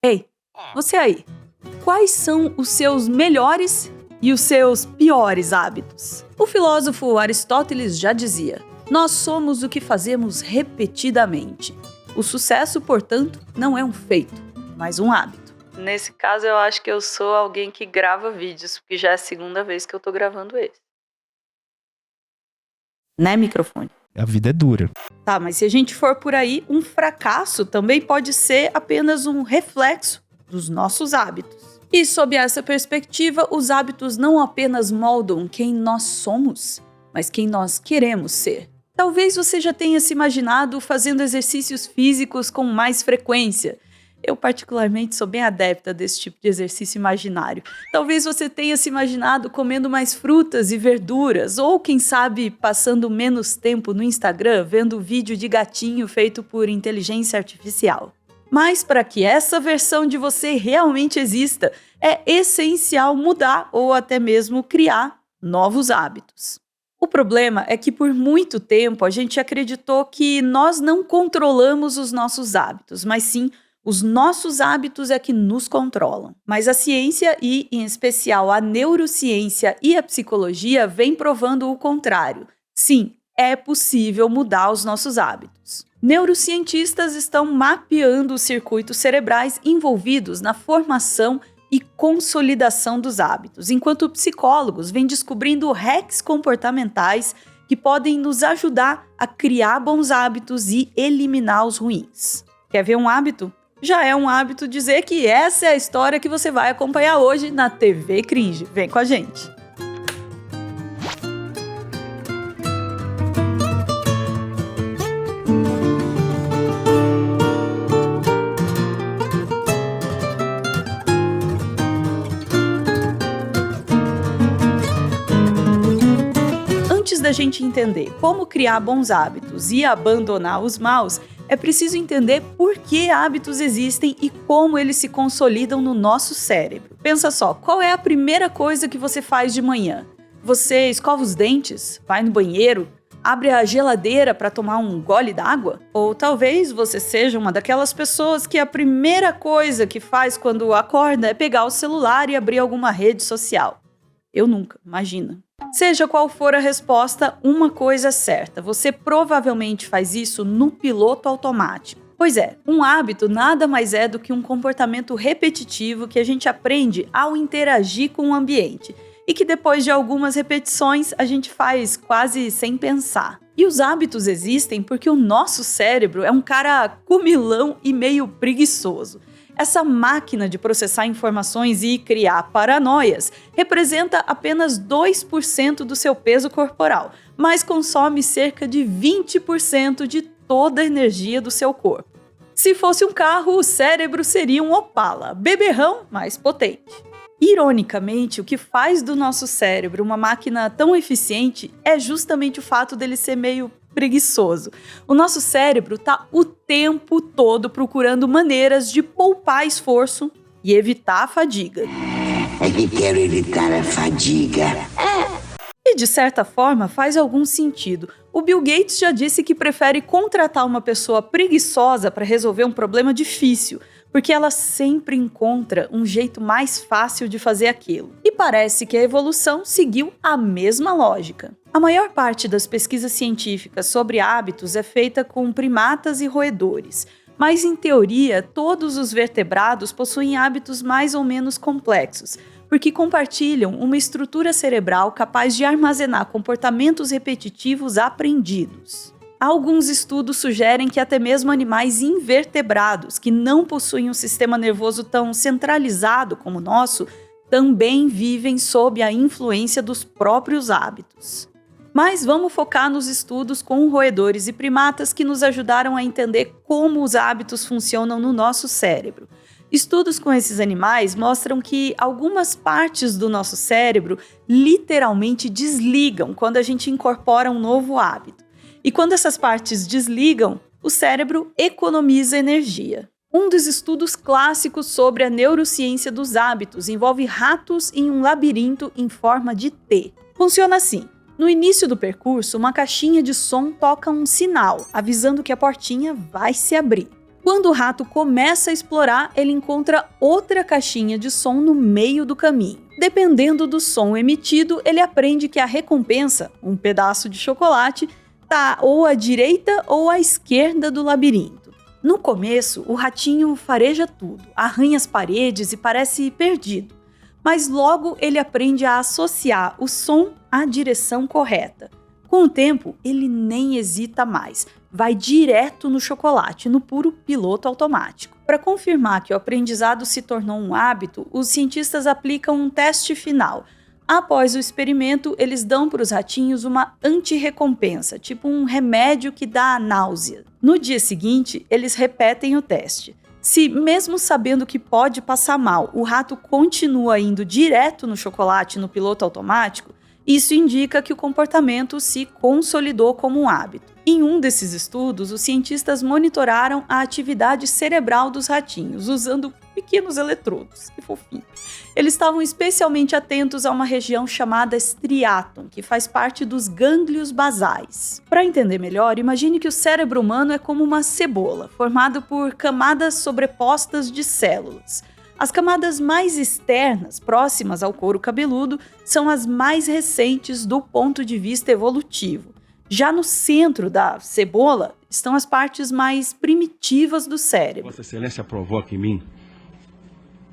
Ei, você aí, quais são os seus melhores e os seus piores hábitos? O filósofo Aristóteles já dizia: nós somos o que fazemos repetidamente. O sucesso, portanto, não é um feito, mas um hábito. Nesse caso, eu acho que eu sou alguém que grava vídeos, porque já é a segunda vez que eu tô gravando esse. Né, microfone? A vida é dura. Tá, mas se a gente for por aí, um fracasso também pode ser apenas um reflexo dos nossos hábitos. E sob essa perspectiva, os hábitos não apenas moldam quem nós somos, mas quem nós queremos ser. Talvez você já tenha se imaginado fazendo exercícios físicos com mais frequência. Eu particularmente sou bem adepta desse tipo de exercício imaginário. Talvez você tenha se imaginado comendo mais frutas e verduras, ou quem sabe passando menos tempo no Instagram vendo vídeo de gatinho feito por inteligência artificial. Mas para que essa versão de você realmente exista, é essencial mudar ou até mesmo criar novos hábitos. O problema é que por muito tempo a gente acreditou que nós não controlamos os nossos hábitos, mas sim os nossos hábitos é que nos controlam. Mas a ciência e, em especial, a neurociência e a psicologia vêm provando o contrário. Sim, é possível mudar os nossos hábitos. Neurocientistas estão mapeando os circuitos cerebrais envolvidos na formação e consolidação dos hábitos, enquanto psicólogos vêm descobrindo hacks comportamentais que podem nos ajudar a criar bons hábitos e eliminar os ruins. Quer ver um hábito? Já é um hábito dizer que essa é a história que você vai acompanhar hoje na TV Cringe. Vem com a gente! Antes da gente entender como criar bons hábitos e abandonar os maus, é preciso entender por que hábitos existem e como eles se consolidam no nosso cérebro. Pensa só, qual é a primeira coisa que você faz de manhã? Você escova os dentes? Vai no banheiro? Abre a geladeira para tomar um gole d'água? Ou talvez você seja uma daquelas pessoas que a primeira coisa que faz quando acorda é pegar o celular e abrir alguma rede social. Eu nunca, imagina. Seja qual for a resposta, uma coisa é certa, você provavelmente faz isso no piloto automático. Pois é, um hábito nada mais é do que um comportamento repetitivo que a gente aprende ao interagir com o ambiente e que depois de algumas repetições a gente faz quase sem pensar. E os hábitos existem porque o nosso cérebro é um cara comilão e meio preguiçoso. Essa máquina de processar informações e criar paranoias representa apenas 2% do seu peso corporal, mas consome cerca de 20% de toda a energia do seu corpo. Se fosse um carro, o cérebro seria um Opala, beberrão, mas potente. Ironicamente, o que faz do nosso cérebro uma máquina tão eficiente é justamente o fato dele ser meio preguiçoso. O nosso cérebro está o tempo todo procurando maneiras de poupar esforço e evitar a fadiga. É que quero evitar a fadiga. E de certa forma faz algum sentido. O Bill Gates já disse que prefere contratar uma pessoa preguiçosa para resolver um problema difícil, porque ela sempre encontra um jeito mais fácil de fazer aquilo. E parece que a evolução seguiu a mesma lógica. A maior parte das pesquisas científicas sobre hábitos é feita com primatas e roedores, mas em teoria todos os vertebrados possuem hábitos mais ou menos complexos, porque compartilham uma estrutura cerebral capaz de armazenar comportamentos repetitivos aprendidos. Alguns estudos sugerem que até mesmo animais invertebrados, que não possuem um sistema nervoso tão centralizado como o nosso, também vivem sob a influência dos próprios hábitos. Mas vamos focar nos estudos com roedores e primatas que nos ajudaram a entender como os hábitos funcionam no nosso cérebro. Estudos com esses animais mostram que algumas partes do nosso cérebro literalmente desligam quando a gente incorpora um novo hábito. E quando essas partes desligam, o cérebro economiza energia. Um dos estudos clássicos sobre a neurociência dos hábitos envolve ratos em um labirinto em forma de T. Funciona assim. No início do percurso, uma caixinha de som toca um sinal, avisando que a portinha vai se abrir. Quando o rato começa a explorar, ele encontra outra caixinha de som no meio do caminho. Dependendo do som emitido, ele aprende que a recompensa, um pedaço de chocolate, está ou à direita ou à esquerda do labirinto. No começo, o ratinho fareja tudo, arranha as paredes e parece perdido. Mas logo ele aprende a associar o som à direção correta. Com o tempo, ele nem hesita mais. Vai direto no chocolate, no puro piloto automático. Para confirmar que o aprendizado se tornou um hábito, os cientistas aplicam um teste final. Após o experimento, eles dão para os ratinhos uma anti-recompensa, tipo um remédio que dá náusea. No dia seguinte, eles repetem o teste. Se, mesmo sabendo que pode passar mal, o rato continua indo direto no chocolate no piloto automático, isso indica que o comportamento se consolidou como um hábito. Em um desses estudos, os cientistas monitoraram a atividade cerebral dos ratinhos, usando pequenos eletrodos. Que fofinho. Eles estavam especialmente atentos a uma região chamada striatum, que faz parte dos gânglios basais. Para entender melhor, imagine que o cérebro humano é como uma cebola, formado por camadas sobrepostas de células. As camadas mais externas, próximas ao couro cabeludo, são as mais recentes do ponto de vista evolutivo. Já no centro da cebola estão as partes mais primitivas do cérebro. Vossa Excelência provoca em mim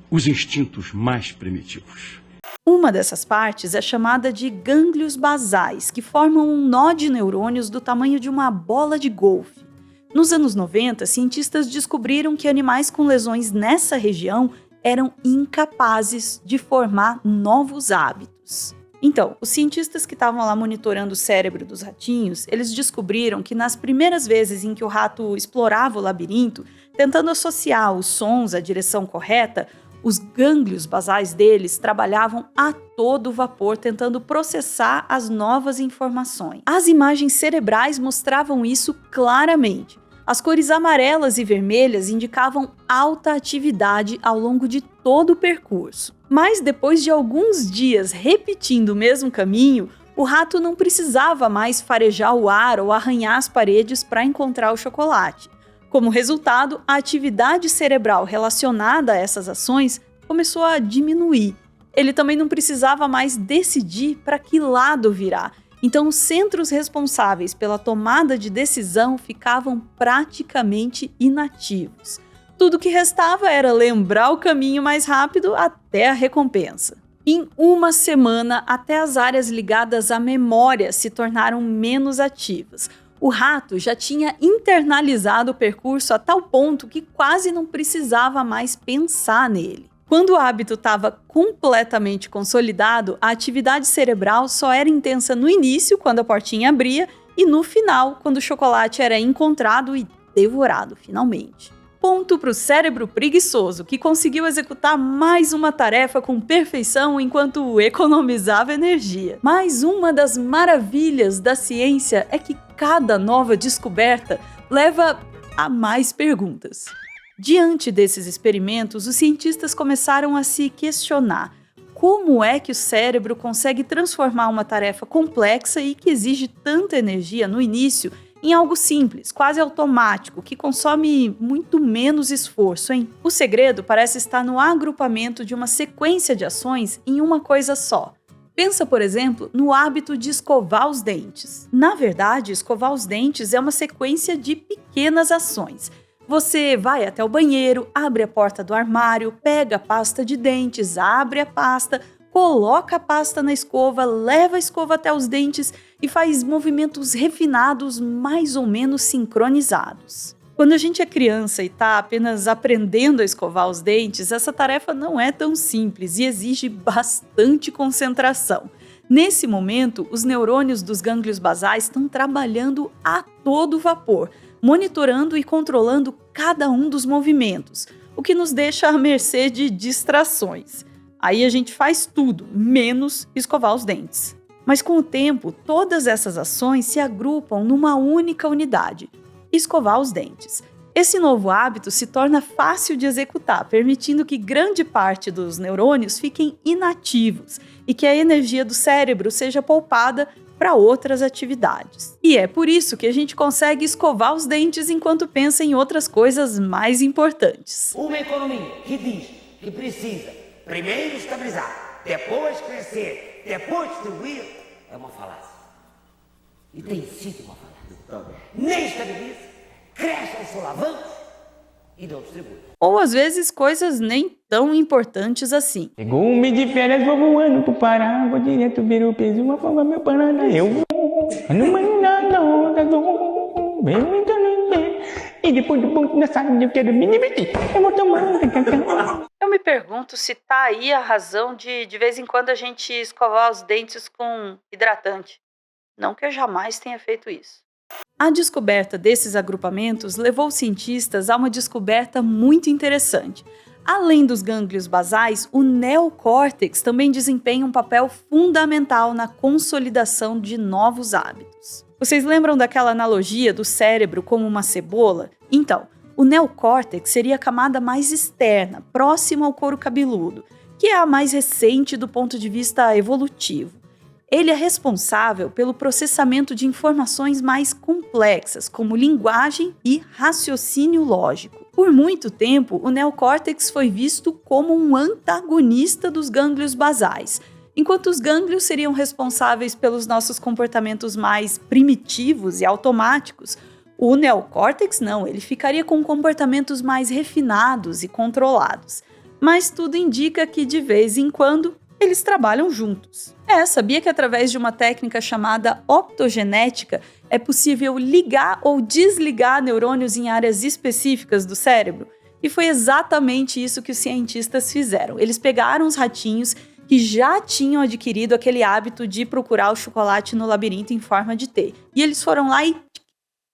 os instintos mais primitivos. Uma dessas partes é chamada de gânglios basais, que formam um nó de neurônios do tamanho de uma bola de golfe. Nos anos 90, cientistas descobriram que animais com lesões nessa região eram incapazes de formar novos hábitos. Então, os cientistas que estavam lá monitorando o cérebro dos ratinhos, eles descobriram que nas primeiras vezes em que o rato explorava o labirinto, tentando associar os sons à direção correta, os gânglios basais deles trabalhavam a todo vapor, tentando processar as novas informações. As imagens cerebrais mostravam isso claramente. As cores amarelas e vermelhas indicavam alta atividade ao longo de todo o percurso. Mas depois de alguns dias repetindo o mesmo caminho, o rato não precisava mais farejar o ar ou arranhar as paredes para encontrar o chocolate. Como resultado, a atividade cerebral relacionada a essas ações começou a diminuir. Ele também não precisava mais decidir para que lado virar. Então, os centros responsáveis pela tomada de decisão ficavam praticamente inativos. Tudo que restava era lembrar o caminho mais rápido até a recompensa. Em uma semana, até as áreas ligadas à memória se tornaram menos ativas. O rato já tinha internalizado o percurso a tal ponto que quase não precisava mais pensar nele. Quando o hábito estava completamente consolidado, a atividade cerebral só era intensa no início, quando a portinha abria, e no final, quando o chocolate era encontrado e devorado, finalmente. Ponto para o cérebro preguiçoso, que conseguiu executar mais uma tarefa com perfeição enquanto economizava energia. Mas uma das maravilhas da ciência é que cada nova descoberta leva a mais perguntas. Diante desses experimentos, os cientistas começaram a se questionar como é que o cérebro consegue transformar uma tarefa complexa e que exige tanta energia no início em algo simples, quase automático, que consome muito menos esforço, hein? O segredo parece estar no agrupamento de uma sequência de ações em uma coisa só. Pensa, por exemplo, no hábito de escovar os dentes. Na verdade, escovar os dentes é uma sequência de pequenas ações. Você vai até o banheiro, abre a porta do armário, pega a pasta de dentes, abre a pasta, coloca a pasta na escova, leva a escova até os dentes e faz movimentos refinados, mais ou menos sincronizados. Quando a gente é criança e está apenas aprendendo a escovar os dentes, essa tarefa não é tão simples e exige bastante concentração. Nesse momento, os neurônios dos gânglios basais estão trabalhando a todo vapor, monitorando e controlando cada um dos movimentos, o que nos deixa à mercê de distrações. Aí a gente faz tudo, menos escovar os dentes. Mas com o tempo, todas essas ações se agrupam numa única unidade: escovar os dentes. Esse novo hábito se torna fácil de executar, permitindo que grande parte dos neurônios fiquem inativos e que a energia do cérebro seja poupada para outras atividades. E é por isso que a gente consegue escovar os dentes enquanto pensa em outras coisas mais importantes. Uma economia que diz que precisa primeiro estabilizar, depois crescer, depois distribuir, é uma falácia. E tem sido uma falácia. Nem estabiliza, cresce aos solavancos e não distribui. Ou às vezes coisas nem tão importantes assim. Pegou um mês de férias, vou voando pro Pará, vou direto ver o peso, uma forma meu Paraná, eu vou. E depois do ponto da sala eu quero me divertir, eu vou tomando. Eu me pergunto se tá aí a razão de vez em quando a gente escovar os dentes com hidratante. Não que eu jamais tenha feito isso. A descoberta desses agrupamentos levou os cientistas a uma descoberta muito interessante. Além dos gânglios basais, o neocórtex também desempenha um papel fundamental na consolidação de novos hábitos. Vocês lembram daquela analogia do cérebro como uma cebola? Então, o neocórtex seria a camada mais externa, próxima ao couro cabeludo, que é a mais recente do ponto de vista evolutivo. Ele é responsável pelo processamento de informações mais complexas, como linguagem e raciocínio lógico. Por muito tempo, o neocórtex foi visto como um antagonista dos gânglios basais, enquanto os gânglios seriam responsáveis pelos nossos comportamentos mais primitivos e automáticos. O neocórtex não, ele ficaria com comportamentos mais refinados e controlados. Mas tudo indica que, de vez em quando, eles trabalham juntos. Sabia que através de uma técnica chamada optogenética é possível ligar ou desligar neurônios em áreas específicas do cérebro? E foi exatamente isso que os cientistas fizeram. Eles pegaram os ratinhos que já tinham adquirido aquele hábito de procurar o chocolate no labirinto em forma de T. E eles foram lá e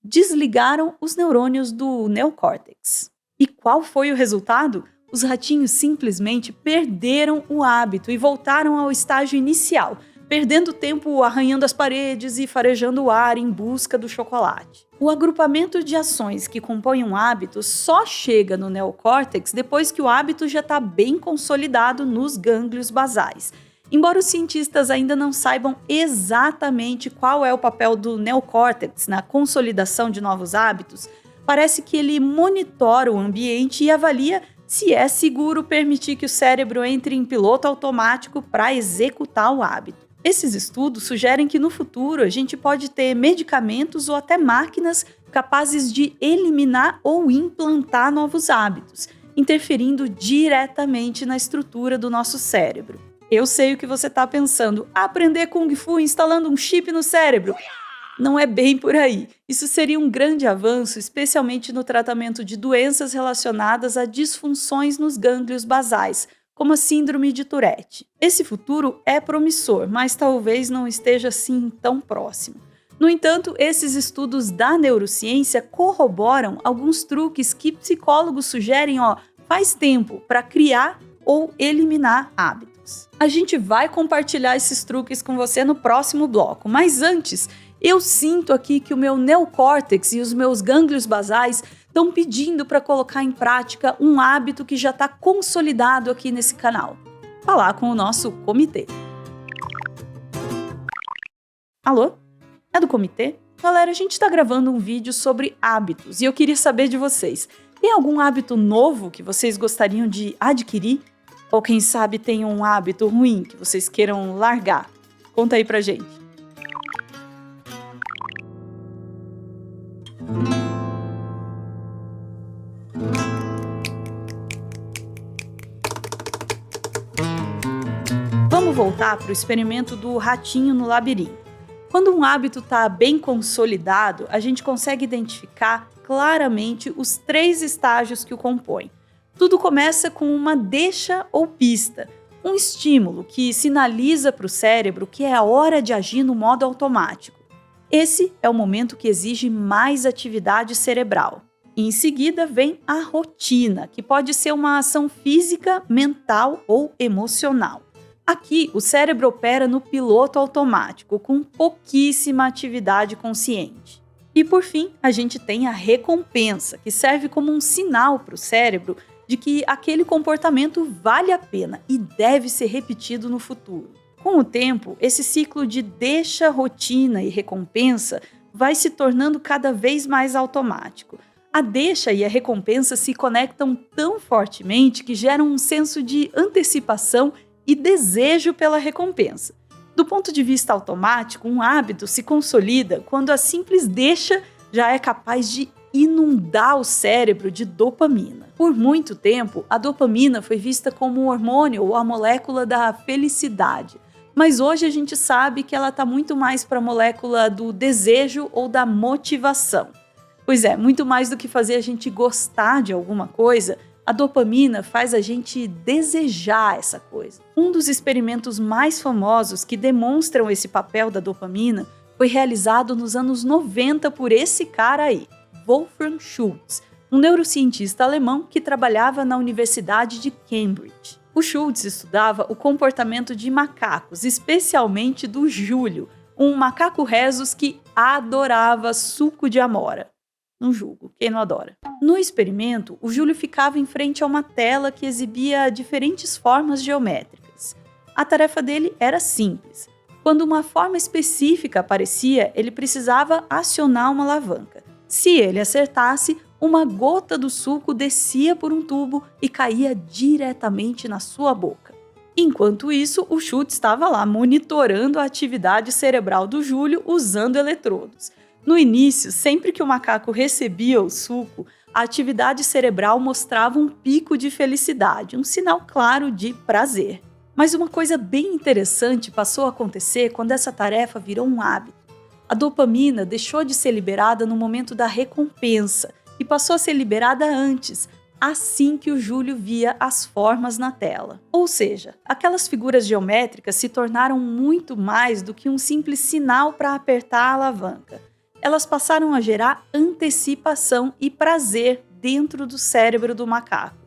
desligaram os neurônios do neocórtex. E qual foi o resultado? Os ratinhos simplesmente perderam o hábito e voltaram ao estágio inicial, perdendo tempo arranhando as paredes e farejando o ar em busca do chocolate. O agrupamento de ações que compõem um hábito só chega no neocórtex depois que o hábito já está bem consolidado nos gânglios basais. Embora os cientistas ainda não saibam exatamente qual é o papel do neocórtex na consolidação de novos hábitos, parece que ele monitora o ambiente e avalia se é seguro permitir que o cérebro entre em piloto automático para executar o hábito. Esses estudos sugerem que no futuro a gente pode ter medicamentos ou até máquinas capazes de eliminar ou implantar novos hábitos, interferindo diretamente na estrutura do nosso cérebro. Eu sei o que você está pensando, aprender Kung Fu instalando um chip no cérebro. Não é bem por aí. Isso seria um grande avanço, especialmente no tratamento de doenças relacionadas a disfunções nos gânglios basais, como a síndrome de Tourette. Esse futuro é promissor, mas talvez não esteja assim tão próximo. No entanto, esses estudos da neurociência corroboram alguns truques que psicólogos sugerem faz tempo para criar ou eliminar hábitos. A gente vai compartilhar esses truques com você no próximo bloco, mas antes, eu sinto aqui que o meu neocórtex e os meus gânglios basais estão pedindo para colocar em prática um hábito que já está consolidado aqui nesse canal. Falar com o nosso comitê. Alô? É do comitê? Galera, a gente está gravando um vídeo sobre hábitos e eu queria saber de vocês. Tem algum hábito novo que vocês gostariam de adquirir? Ou quem sabe tem um hábito ruim que vocês queiram largar? Conta aí pra gente. Vamos voltar para o experimento do ratinho no labirinto. Quando um hábito está bem consolidado, a gente consegue identificar claramente os 3 estágios que o compõem. Tudo começa com uma deixa ou pista, um estímulo que sinaliza para o cérebro que é a hora de agir no modo automático. Esse é o momento que exige mais atividade cerebral. Em seguida vem a rotina, que pode ser uma ação física, mental ou emocional. Aqui, o cérebro opera no piloto automático, com pouquíssima atividade consciente. E por fim, a gente tem a recompensa, que serve como um sinal para o cérebro de que aquele comportamento vale a pena e deve ser repetido no futuro. Com o tempo, esse ciclo de deixa, rotina e recompensa vai se tornando cada vez mais automático. A deixa e a recompensa se conectam tão fortemente que geram um senso de antecipação e desejo pela recompensa. Do ponto de vista automático, um hábito se consolida quando a simples deixa já é capaz de inundar o cérebro de dopamina. Por muito tempo, a dopamina foi vista como um hormônio ou a molécula da felicidade. Mas hoje a gente sabe que ela está muito mais para a molécula do desejo ou da motivação. Pois é, muito mais do que fazer a gente gostar de alguma coisa, a dopamina faz a gente desejar essa coisa. Um dos experimentos mais famosos que demonstram esse papel da dopamina foi realizado nos anos 90 por esse cara aí, Wolfram Schultz, um neurocientista alemão que trabalhava na Universidade de Cambridge. O Schultz estudava o comportamento de macacos, especialmente do Júlio, um macaco rhesus que adorava suco de amora. Não julgo, quem não adora. No experimento, o Júlio ficava em frente a uma tela que exibia diferentes formas geométricas. A tarefa dele era simples. Quando uma forma específica aparecia, ele precisava acionar uma alavanca. Se ele acertasse, uma gota do suco descia por um tubo e caía diretamente na sua boca. Enquanto isso, o Schultz estava lá monitorando a atividade cerebral do Júlio usando eletrodos. No início, sempre que o macaco recebia o suco, a atividade cerebral mostrava um pico de felicidade, um sinal claro de prazer. Mas uma coisa bem interessante passou a acontecer quando essa tarefa virou um hábito. A dopamina deixou de ser liberada no momento da recompensa e passou a ser liberada antes, assim que o Júlio via as formas na tela. Ou seja, aquelas figuras geométricas se tornaram muito mais do que um simples sinal para apertar a alavanca. Elas passaram a gerar antecipação e prazer dentro do cérebro do macaco.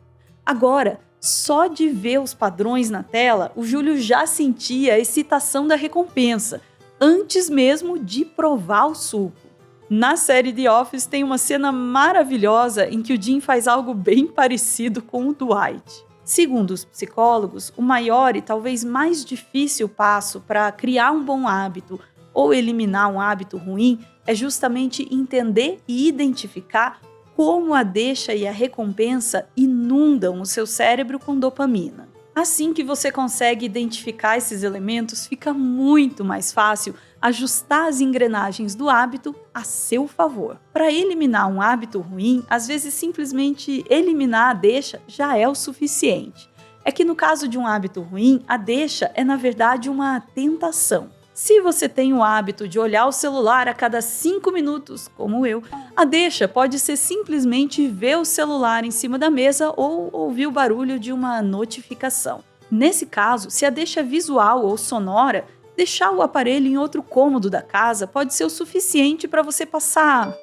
Agora, só de ver os padrões na tela, o Júlio já sentia a excitação da recompensa, antes mesmo de provar o suco. Na série The Office tem uma cena maravilhosa em que o Jim faz algo bem parecido com o Dwight. Segundo os psicólogos, o maior e talvez mais difícil passo para criar um bom hábito ou eliminar um hábito ruim é justamente entender e identificar como a deixa e a recompensa inundam o seu cérebro com dopamina. Assim que você consegue identificar esses elementos, fica muito mais fácil ajustar as engrenagens do hábito a seu favor. Para eliminar um hábito ruim, às vezes simplesmente eliminar a deixa já é o suficiente. É que no caso de um hábito ruim, a deixa é na verdade uma tentação. Se você tem o hábito de olhar o celular a cada 5 minutos, como eu, a deixa pode ser simplesmente ver o celular em cima da mesa ou ouvir o barulho de uma notificação. Nesse caso, se a deixa é visual ou sonora, deixar o aparelho em outro cômodo da casa pode ser o suficiente para você passar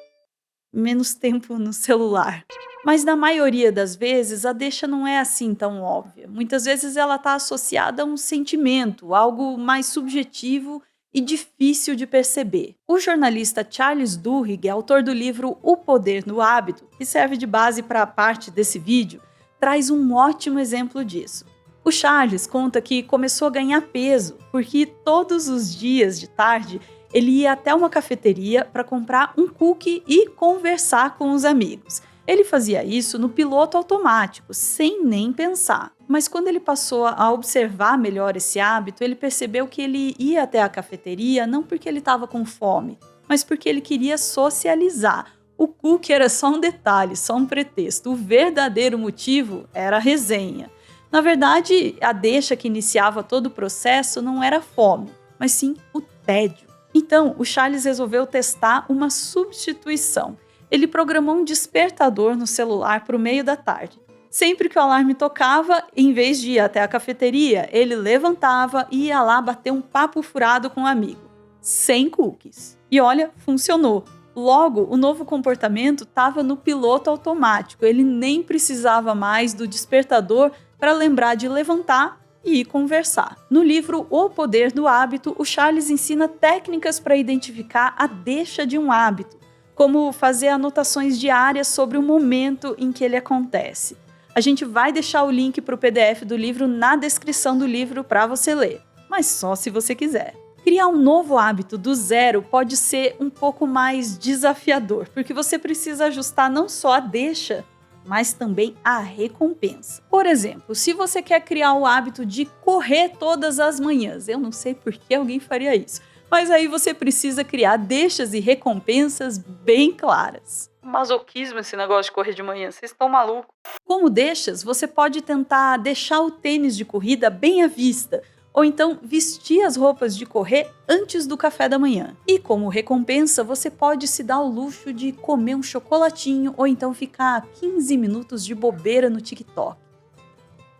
menos tempo no celular. Mas na maioria das vezes, a deixa não é assim tão óbvia. Muitas vezes ela está associada a um sentimento, algo mais subjetivo e difícil de perceber. O jornalista Charles Duhigg, autor do livro O Poder no Hábito, que serve de base para a parte desse vídeo, traz um ótimo exemplo disso. O Charles conta que começou a ganhar peso porque todos os dias de tarde ele ia até uma cafeteria para comprar um cookie e conversar com os amigos. Ele fazia isso no piloto automático, sem nem pensar. Mas quando ele passou a observar melhor esse hábito, ele percebeu que ele ia até a cafeteria não porque ele estava com fome, mas porque ele queria socializar. O cookie era só um detalhe, só um pretexto. O verdadeiro motivo era a resenha. Na verdade, a deixa que iniciava todo o processo não era a fome, mas sim o tédio. Então, o Charles resolveu testar uma substituição. Ele programou um despertador no celular para o meio da tarde. Sempre que o alarme tocava, em vez de ir até a cafeteria, ele levantava e ia lá bater um papo furado com um amigo. Sem cookies. E olha, funcionou. Logo, o novo comportamento estava no piloto automático. Ele nem precisava mais do despertador para lembrar de levantar e ir conversar. No livro O Poder do Hábito, o Charles ensina técnicas para identificar a deixa de um hábito, como fazer anotações diárias sobre o momento em que ele acontece. A gente vai deixar o link para o PDF do livro na descrição do livro para você ler. mas só se você quiser. Criar um novo hábito do zero pode ser um pouco mais desafiador, porque você precisa ajustar não só a deixa, mas também a recompensa. Por exemplo, se você quer criar o hábito de correr todas as manhãs, eu não sei por que alguém faria isso, mas aí você precisa criar deixas e recompensas bem claras. Masoquismo esse negócio de correr de manhã, vocês estão malucos. Como deixas, você pode tentar deixar o tênis de corrida bem à vista, ou então vestir as roupas de correr antes do café da manhã. E como recompensa, você pode se dar o luxo de comer um chocolatinho ou então ficar 15 minutos de bobeira no TikTok.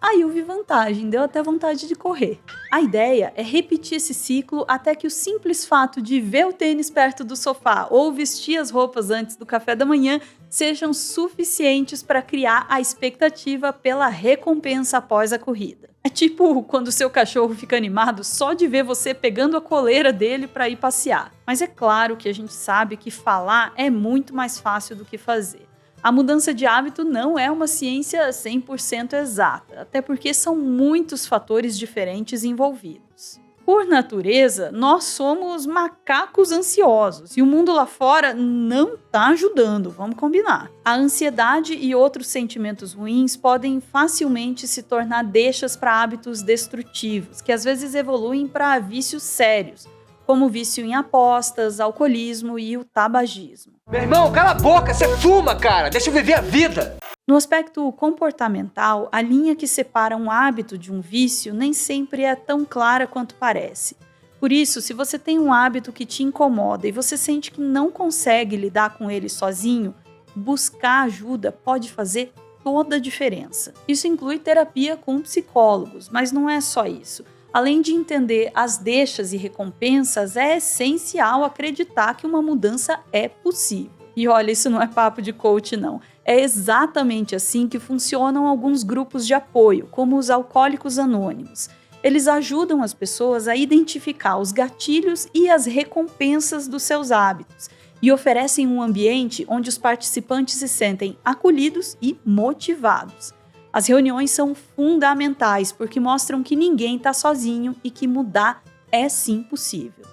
Aí eu vi vantagem, deu até vontade de correr. A ideia é repetir esse ciclo até que o simples fato de ver o tênis perto do sofá ou vestir as roupas antes do café da manhã sejam suficientes para criar a expectativa pela recompensa após a corrida. É tipo quando o seu cachorro fica animado só de ver você pegando a coleira dele para ir passear. Mas é claro que a gente sabe que falar é muito mais fácil do que fazer. A mudança de hábito não é uma ciência 100% exata, até porque são muitos fatores diferentes envolvidos. Por natureza, nós somos macacos ansiosos e o mundo lá fora não está ajudando, vamos combinar. A ansiedade e outros sentimentos ruins podem facilmente se tornar deixas para hábitos destrutivos, que às vezes evoluem para vícios sérios, como o vício em apostas, alcoolismo e o tabagismo. Meu irmão, cala a boca, você fuma, cara! Deixa eu viver a vida! No aspecto comportamental, a linha que separa um hábito de um vício nem sempre é tão clara quanto parece. Por isso, se você tem um hábito que te incomoda e você sente que não consegue lidar com ele sozinho, buscar ajuda pode fazer toda a diferença. Isso inclui terapia com psicólogos, mas não é só isso. Além de entender as deixas e recompensas, é essencial acreditar que uma mudança é possível. E olha, isso não é papo de coach, não. É exatamente assim que funcionam alguns grupos de apoio, como os Alcoólicos Anônimos. Eles ajudam as pessoas a identificar os gatilhos e as recompensas dos seus hábitos e oferecem um ambiente onde os participantes se sentem acolhidos e motivados. As reuniões são fundamentais porque mostram que ninguém está sozinho e que mudar é sim possível.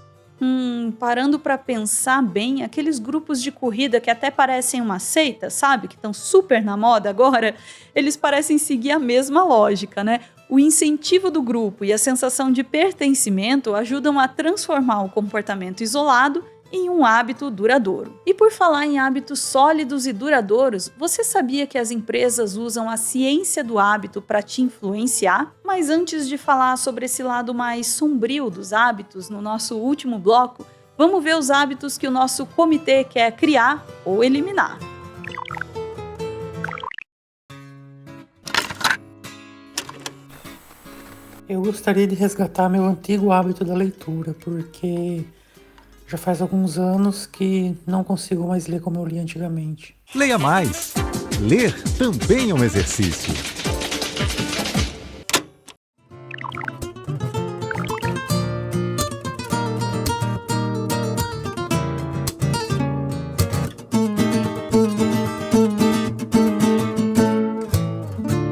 Parando para pensar bem, aqueles grupos de corrida que até parecem uma seita, sabe? Que estão super na moda agora, eles parecem seguir a mesma lógica, né? O incentivo do grupo e a sensação de pertencimento ajudam a transformar o comportamento isolado em um hábito duradouro. E por falar em hábitos sólidos e duradouros, você sabia que as empresas usam a ciência do hábito para te influenciar? Mas antes de falar sobre esse lado mais sombrio dos hábitos no nosso último bloco, vamos ver os hábitos que o nosso comitê quer criar ou eliminar. Eu gostaria de resgatar meu antigo hábito da leitura, porque já faz alguns anos que não consigo mais ler como eu li antigamente. Leia mais. Ler também é um exercício.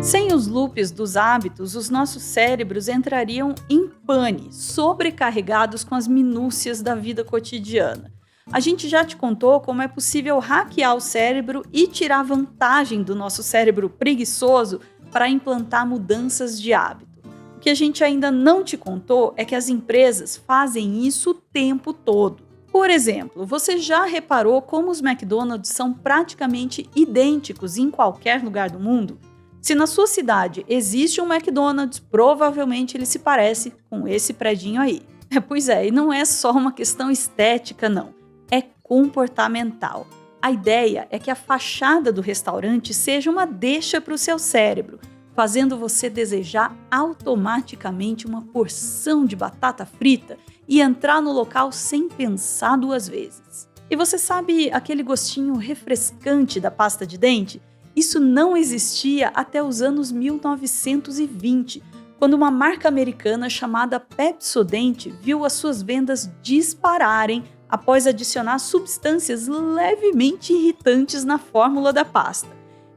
Sem os loops dos hábitos, os nossos cérebros entrariam em pane, sobrecarregados com as minúcias da vida cotidiana. A gente já te contou como é possível hackear o cérebro e tirar vantagem do nosso cérebro preguiçoso para implantar mudanças de hábito. O que a gente ainda não te contou é que as empresas fazem isso o tempo todo. Por exemplo, você já reparou como os McDonald's são praticamente idênticos em qualquer lugar do mundo? Se na sua cidade existe um McDonald's, provavelmente ele se parece com esse predinho aí. Pois é, e não é só uma questão estética, não. É comportamental. A ideia é que a fachada do restaurante seja uma deixa para o seu cérebro, fazendo você desejar automaticamente uma porção de batata frita e entrar no local sem pensar duas vezes. E você sabe aquele gostinho refrescante da pasta de dente? Isso não existia até os anos 1920, quando uma marca americana chamada Pepsodent viu as suas vendas dispararem após adicionar substâncias levemente irritantes na fórmula da pasta.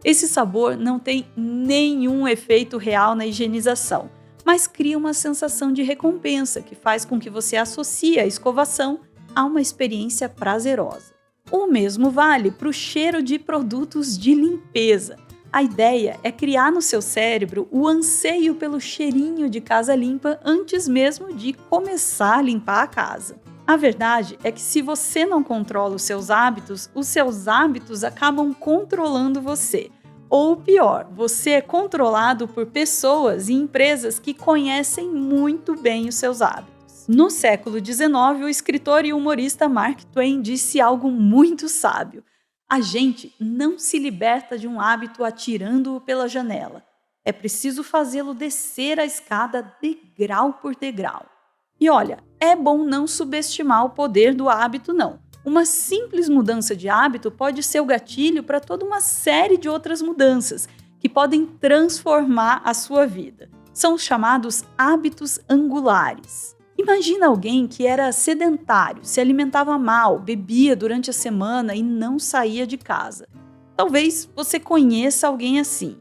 Esse sabor não tem nenhum efeito real na higienização, mas cria uma sensação de recompensa que faz com que você associe a escovação a uma experiência prazerosa. O mesmo vale para o cheiro de produtos de limpeza. A ideia é criar no seu cérebro o anseio pelo cheirinho de casa limpa antes mesmo de começar a limpar a casa. A verdade é que se você não controla os seus hábitos acabam controlando você. Ou pior, você é controlado por pessoas e empresas que conhecem muito bem os seus hábitos. No século XIX, o escritor e humorista Mark Twain disse algo muito sábio. A gente não se liberta de um hábito atirando-o pela janela. É preciso fazê-lo descer a escada degrau por degrau. E olha, é bom não subestimar o poder do hábito, não. Uma simples mudança de hábito pode ser o gatilho para toda uma série de outras mudanças que podem transformar a sua vida. São os chamados hábitos angulares. Imagina alguém que era sedentário, se alimentava mal, bebia durante a semana e não saía de casa. Talvez você conheça alguém assim.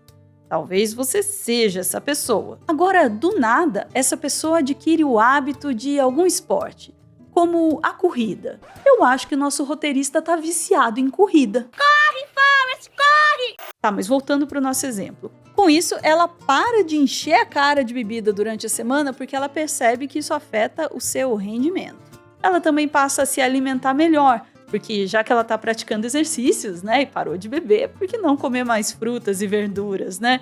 Talvez você seja essa pessoa. Agora, do nada, essa pessoa adquire o hábito de algum esporte, como a corrida. Eu acho que o nosso roteirista está viciado em corrida. Corre, Forrest, corre! Tá, mas voltando para o nosso exemplo. Com isso, ela para de encher a cara de bebida durante a semana porque ela percebe que isso afeta o seu rendimento. Ela também passa a se alimentar melhor, porque já que ela está praticando exercícios, né, e parou de beber, por que não comer mais frutas e verduras, né?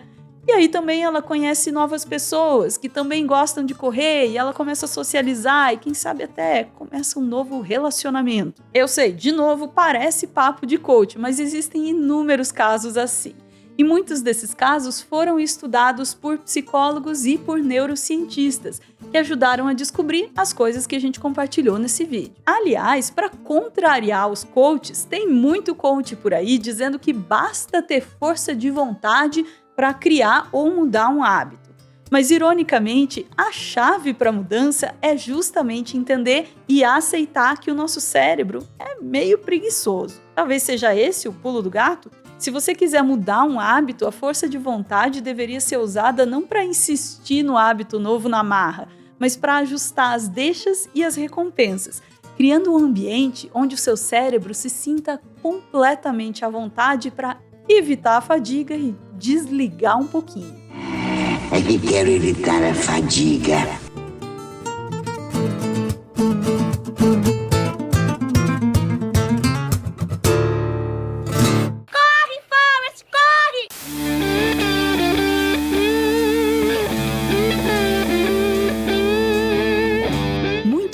E aí também ela conhece novas pessoas que também gostam de correr e ela começa a socializar e quem sabe até começa um novo relacionamento. Eu sei, de novo, parece papo de coach, mas existem inúmeros casos assim. E muitos desses casos foram estudados por psicólogos e por neurocientistas, que ajudaram a descobrir as coisas que a gente compartilhou nesse vídeo. Aliás, para contrariar os coaches, tem muito coach por aí dizendo que basta ter força de vontade para criar ou mudar um hábito. Mas, ironicamente, a chave para a mudança é justamente entender e aceitar que o nosso cérebro é meio preguiçoso. Talvez seja esse o pulo do gato? Se você quiser mudar um hábito, a força de vontade deveria ser usada não para insistir no hábito novo na marra, mas para ajustar as deixas e as recompensas, criando um ambiente onde o seu cérebro se sinta completamente à vontade para evitar a fadiga e desligar um pouquinho. É que quero evitar a fadiga.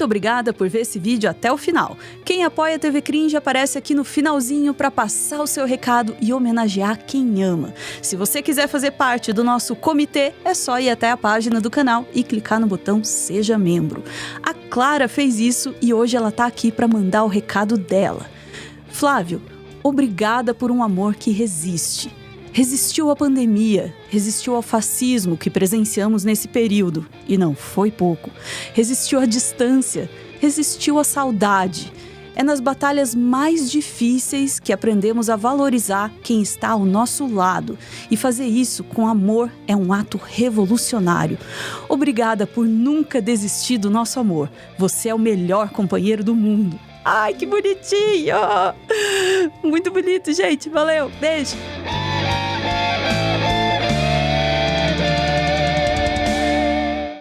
Obrigada por ver esse vídeo até o final. Quem apoia a TV Cringe aparece aqui no finalzinho para passar o seu recado e homenagear quem ama. Se você quiser fazer parte do nosso comitê, é só ir até a página do canal e clicar no botão Seja Membro. A Clara fez isso e hoje ela tá aqui para mandar o recado dela. Flávio, obrigada por um amor que resiste. Resistiu à pandemia, resistiu ao fascismo que presenciamos nesse período, e não foi pouco. Resistiu à distância, resistiu à saudade. É nas batalhas mais difíceis que aprendemos a valorizar quem está ao nosso lado. E fazer isso com amor é um ato revolucionário. Obrigada por nunca desistir do nosso amor. Você é o melhor companheiro do mundo. Ai, que bonitinho! Muito bonito, gente. Valeu, beijo!